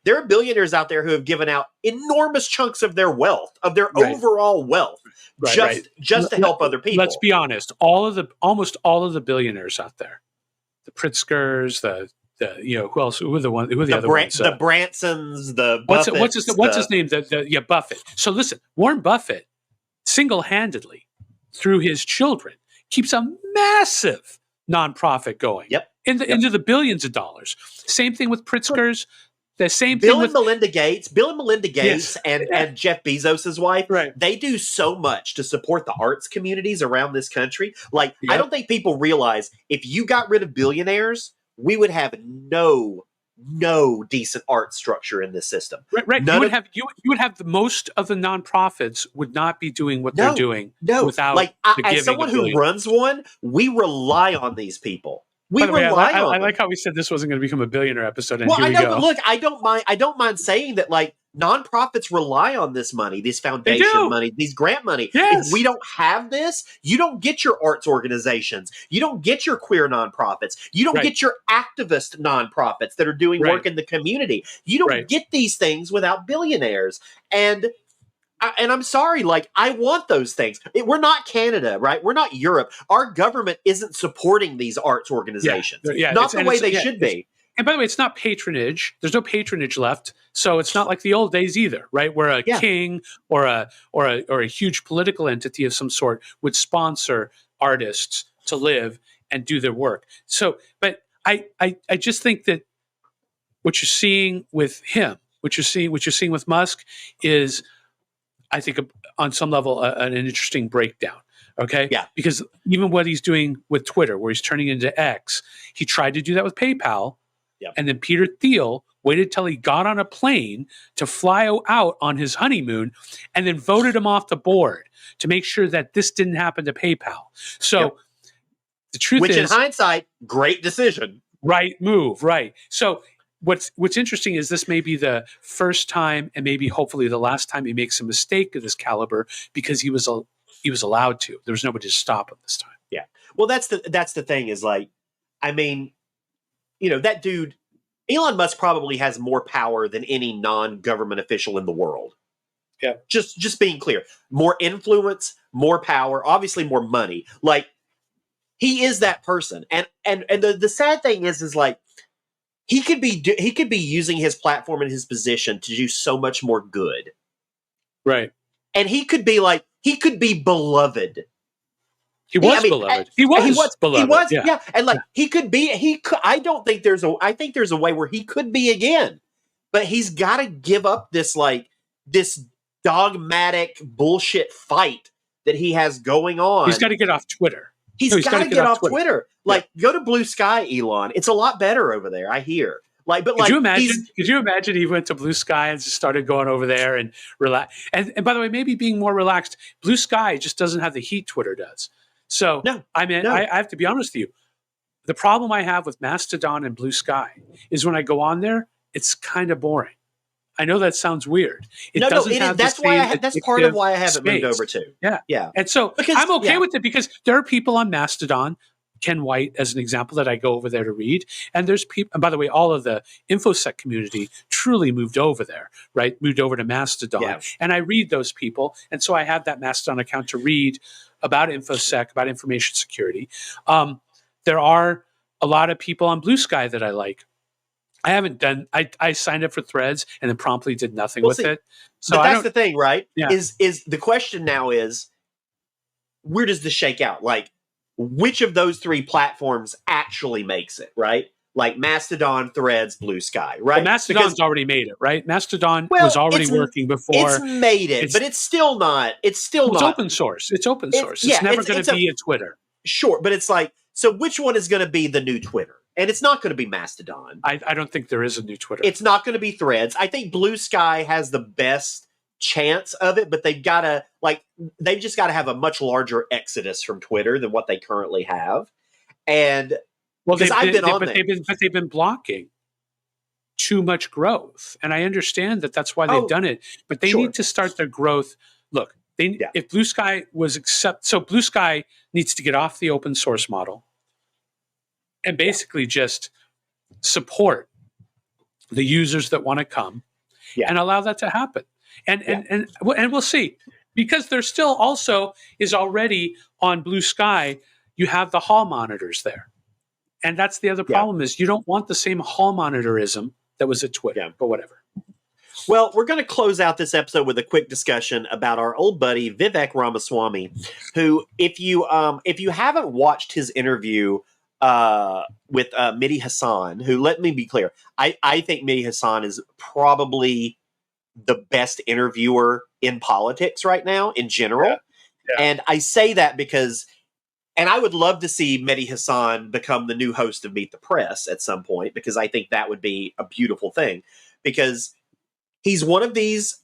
There are billionaires out there who have given out enormous chunks of their wealth, of their overall wealth, just to help other people. Let's be honest. Almost all of the billionaires out there, the Pritzkers, who else? Who are the other ones? The Bransons, the Buffetts, what's his name? Buffett. So listen, Warren Buffett single-handedly, through his children, keeps a massive nonprofit going. Into the billions of dollars. Same thing with Pritzkers. The same Bill thing and Melinda Gates. Bill and Melinda Gates and Jeff Bezos' wife. They do so much to support the arts communities around this country. I don't think people realize if you got rid of billionaires, we would have no decent art structure in this system. Right. You would have the most of the nonprofits would not be doing what they're doing without as someone who runs one, we rely on these people. I like how we said this wasn't going to become a billionaire episode. And well, here we I know, go. but look, I don't mind saying that nonprofits rely on this money, this foundation money, these grant money. Yes. If we don't have this, you don't get your arts organizations. You don't get your queer nonprofits. You don't get your activist nonprofits that are doing work in the community. You don't get these things without billionaires. And I'm sorry, I want those things. We're not Canada, right? We're not Europe. Our government isn't supporting these arts organizations. Not the way they should be. And by the way, it's not patronage. There's no patronage left. So it's not like the old days either, right? Where a king or a huge political entity of some sort would sponsor artists to live and do their work. So, but I just think that what you're seeing with him, what you're seeing with Musk is, I think, on some level, an interesting breakdown. Okay? Yeah. Because even what he's doing with Twitter, where he's turning into X, he tried to do that with PayPal. Yep. And then Peter Thiel waited till he got on a plane to fly out on his honeymoon and then voted him off the board to make sure that this didn't happen to PayPal. So the truth is, in hindsight, great decision. Right move. Right. So what's interesting is this may be the first time and maybe hopefully the last time he makes a mistake of this caliber, because he was allowed to. There was nobody to stop him this time. Yeah. Well, that's the thing is that dude, Elon Musk probably has more power than any non-government official in the world. Yeah. Just being clear. More influence, more power, obviously more money. he is that person. And the sad thing is like he could be using his platform and his position to do so much more good. Right. And he could be beloved. He was beloved. He was beloved. Yeah. Yeah. And like I don't think I think there's a way where he could be again. But he's got to give up this dogmatic bullshit fight that he has going on. He's got to get off Twitter. He's got to get off Twitter. Like, go to Blue Sky, Elon. It's a lot better over there, I hear. Like, but could you imagine? Could you imagine he went to Blue Sky and just started going over there and relax? And by the way, maybe being more relaxed. Blue Sky just doesn't have the heat Twitter does. So no, I mean, no. I have to be honest with you. The problem I have with Mastodon and Blue Sky is when I go on there, it's kind of boring. I know that sounds weird. That's part of why I haven't moved over to. Yeah. And so I'm okay with it because there are people on Mastodon, Ken White as an example, that I go over there to read. And there's people, and by the way, all of the InfoSec community truly moved over there, right? Moved over to Mastodon. Yeah. And I read those people. And so I have that Mastodon account to read about InfoSec, about information security. There are a lot of people on Blue Sky that I like. I haven't done. I signed up for Threads and then promptly did nothing with it. So but that's the thing, right? Yeah. Is the question now is where does this shake out? Like, which of those three platforms actually makes it, right? Like Mastodon, Threads, Blue Sky, right? Well, Mastodon's already made it, right? Mastodon was already working before. It's made it, but it's still not. It's open source. It's open source. It's never going to be a Twitter. Sure, but it's like, so which one is going to be the new Twitter? And it's not going to be Mastodon. I don't think there is a new Twitter. It's not going to be Threads. I think Blue Sky has the best chance of it, but they've just got to have a much larger exodus from Twitter than what they currently have. And they've been blocking too much growth, and I understand that that's why they've done it. But they need to start their growth. Look, if Blue Sky Blue Sky needs to get off the open source model and basically just support the users that want to come and allow that to happen. And we'll see, because there still also is already on Blue Sky, you have the hall monitors there. And that's the other problem is you don't want the same hall monitorism that was at Twitter, but whatever. Well, we're going to close out this episode with a quick discussion about our old buddy Vivek Ramaswamy, who, if you haven't watched his interview with Mehdi Hasan, who, let me be clear, I think Mehdi Hasan is probably the best interviewer in politics right now in general. And I say that because, and I would love to see Mehdi Hasan become the new host of Meet the Press at some point, because I think that would be a beautiful thing, because he's one of these,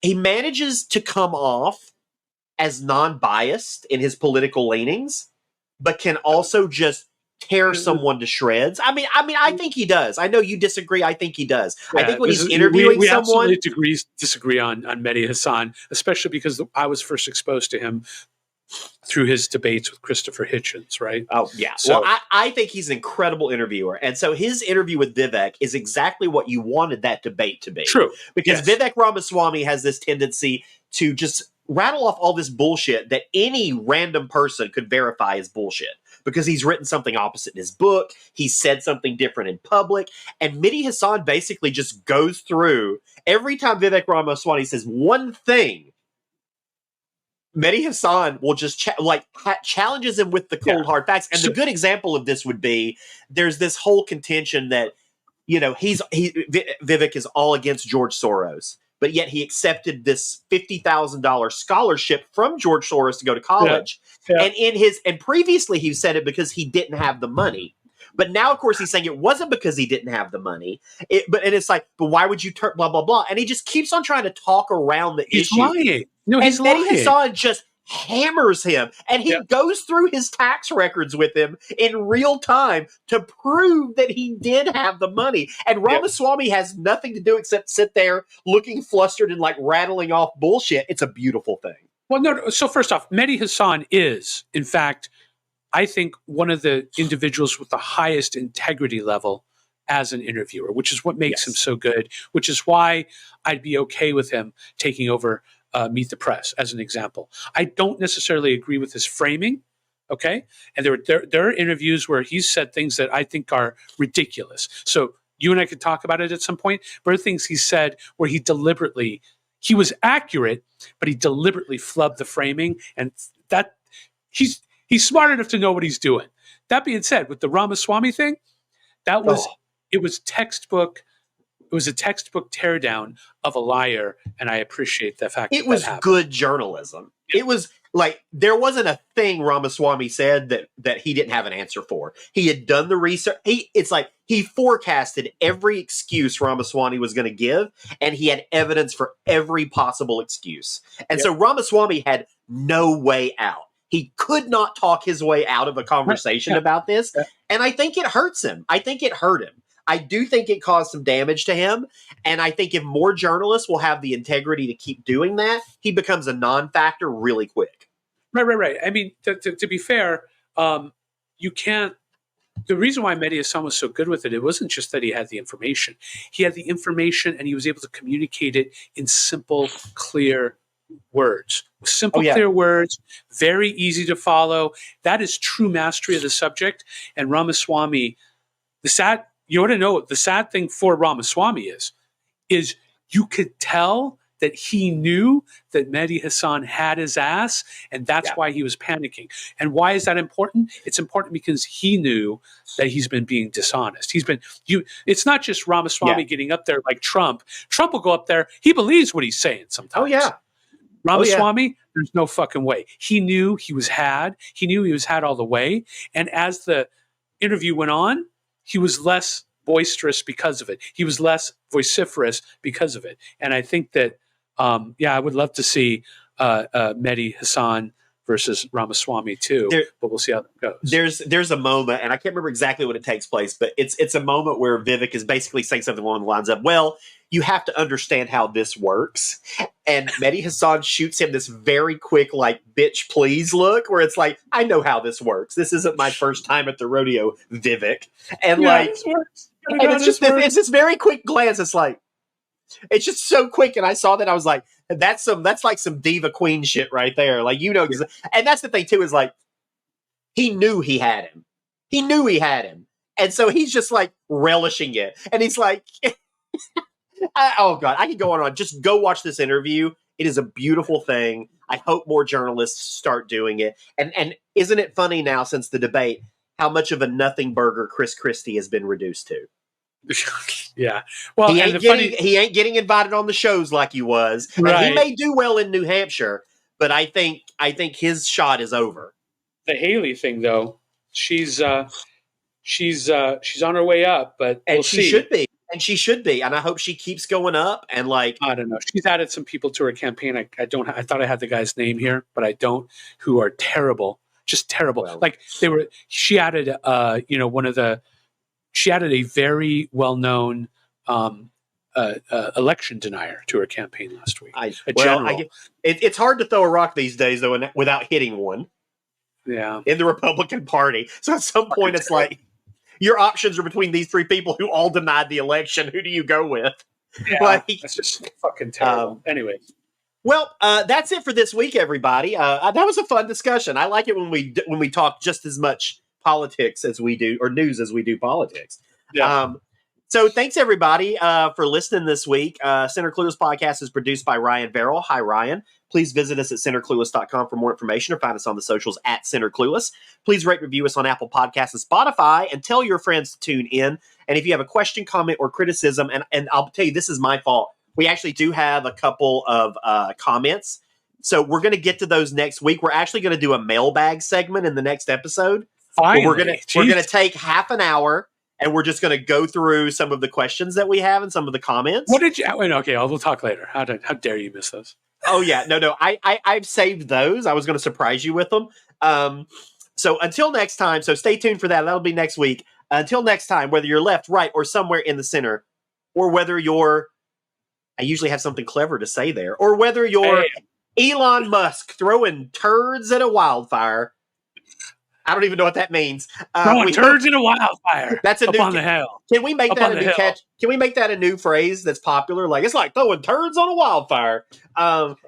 he manages to come off as non-biased in his political leanings, but can also just tear someone to shreds. I mean, I think he does. I know you disagree. I think he does. I think when he's interviewing we someone, absolutely disagree on Mehdi Hasan, especially because I was first exposed to him through his debates with Christopher Hitchens, right? Oh, yeah. So, well, I think he's an incredible interviewer. And so his interview with Vivek is exactly what you wanted that debate to be. True. Because Vivek Ramaswamy has this tendency to just rattle off all this bullshit that any random person could verify as bullshit, because he's written something opposite in his book. He said something different in public. And Mehdi Hasan basically just goes through every time Vivek Ramaswamy says one thing, Mehdi Hasan will just challenges him with the cold hard facts. And the good example of this would be, there's this whole contention that, you know, Vivek is all against George Soros, but yet he accepted this $50,000 scholarship from George Soros to go to college. And previously he said it because he didn't have the money. But now, of course, he's saying it wasn't because he didn't have the money. And it's like, but why would you turn blah, blah, blah? And he just keeps on trying to talk around the issue. Lying. No, he's lying. And Mehdi Hasan just hammers him. And he goes through his tax records with him in real time to prove that he did have the money. And Ramaswamy has nothing to do except sit there looking flustered and like rattling off bullshit. It's a beautiful thing. Well, no. So first off, Mehdi Hasan is, in fact, I think, one of the individuals with the highest integrity level as an interviewer, which is what makes him so good, which is why I'd be okay with him taking over Meet the Press, as an example. I don't necessarily agree with his framing Okay. And there are interviews where he's said things that I think are ridiculous. So you and I could talk about it at some point. But there are things he said where he was accurate, but he deliberately flubbed the framing. And that he's smart enough to know what he's doing. That being said, with the Ramaswamy thing, it was a textbook teardown of a liar, and I appreciate the fact it was good journalism. Yeah. It was like there wasn't a thing Ramaswamy said that he didn't have an answer for. He had done the research. It's like he forecasted every excuse Ramaswamy was going to give, and he had evidence for every possible excuse. And so Ramaswamy had no way out. He could not talk his way out of a conversation about this, and I think it hurts him. I think it hurt him. I do think it caused some damage to him, and I think if more journalists will have the integrity to keep doing that, he becomes a non-factor really quick. Right. I mean, to be fair, you can't. The reason why Mehdi Hasan was so good with it wasn't just that he had the information. He had the information, and he was able to communicate it in simple, clear words. Clear words, very easy to follow. That is true mastery of the subject. And Ramaswamy, you want to know what the sad thing for Ramaswamy is you could tell that he knew that Mehdi Hasan had his ass, and that's why he was panicking. And why is that important? It's important because he knew that he's been being dishonest. It's not just Ramaswamy getting up there like Trump. Trump will go up there. He believes what he's saying sometimes. Oh, yeah. Ramaswamy, there's no fucking way. He knew he was had. He knew he was had all the way. And as the interview went on, he was less boisterous because of it. He was less vociferous because of it. And I think that, I would love to see Mehdi Hasan versus Ramaswamy too, but we'll see how that goes. There's a moment, and I can't remember exactly when it takes place, but it's a moment where Vivek is basically saying something along the lines of, well, you have to understand how this works. And Mehdi Hasan shoots him this very quick, like, bitch, please look, where it's like, I know how this works. This isn't my first time at the rodeo, Vivek. And this works. And it's this very quick glance. It's like, it's just so quick. And I saw that. I was like, that's like some diva queen shit right there. Like, and that's the thing too, is like, he knew he had him. He knew he had him. And so he's just like relishing it. And he's like, oh God, I could go on. Just go watch this interview. It is a beautiful thing. I hope more journalists start doing it. And isn't it funny now, since the debate, how much of a nothing burger Chris Christie has been reduced to? Yeah. Well, he ain't getting invited on the shows like he was. Right. And he may do well in New Hampshire, but I think his shot is over. The Haley thing, though, she's on her way up, but we'll see. She should be, and I hope she keeps going up. And like, I don't know, she's added some people to her campaign. I thought I had the guy's name here, but I don't. Who are terrible, just terrible. Well, like she added, she added a very well-known election denier to her campaign last week. It's hard to throw a rock these days, though, without hitting one. Yeah, in the Republican Party. So at some point, it's like your options are between these three people who all denied the election. Who do you go with? Yeah, that's just fucking terrible. Anyway. Well, that's it for this week, everybody. That was a fun discussion. I like it when we talk just as much politics as we do, or news as we do politics. Yeah. So thanks everybody for listening this week. Center Clueless podcast is produced by Ryan Verrill. Hi, Ryan. Please visit us at centerclueless.com for more information, or find us on the socials at Center Clueless. Please rate and review us on Apple Podcasts and Spotify, and tell your friends to tune in. And if you have a question, comment, or criticism, and I'll tell you, this is my fault. We actually do have a couple of comments. So we're going to get to those next week. We're actually going to do a mailbag segment in the next episode. Finally, we're going to take half an hour, and we're just going to go through some of the questions that we have and some of the comments. What did you? Okay, we'll talk later. How dare you miss those? Oh yeah, no. I've saved those. I was going to surprise you with them. So until next time. So stay tuned for that. That'll be next week. Until next time, whether you're left, right, or somewhere in the center, or whether you're, I usually have something clever to say there, or whether you're Elon Musk throwing turds at a wildfire. I don't even know what that means. Throwing turds in a wildfire. That's a up new. on the hill. Can we make Up that on a the new hill. catch? Can we make that a new phrase that's popular? Like, it's like throwing turds on a wildfire.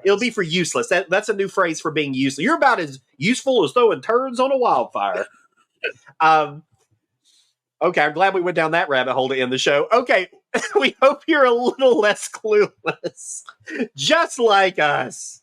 It'll be for useless. That's a new phrase for being useless. You're about as useful as throwing turds on a wildfire. Okay, I'm glad we went down that rabbit hole to end the show. Okay, we hope you're a little less clueless, just like us.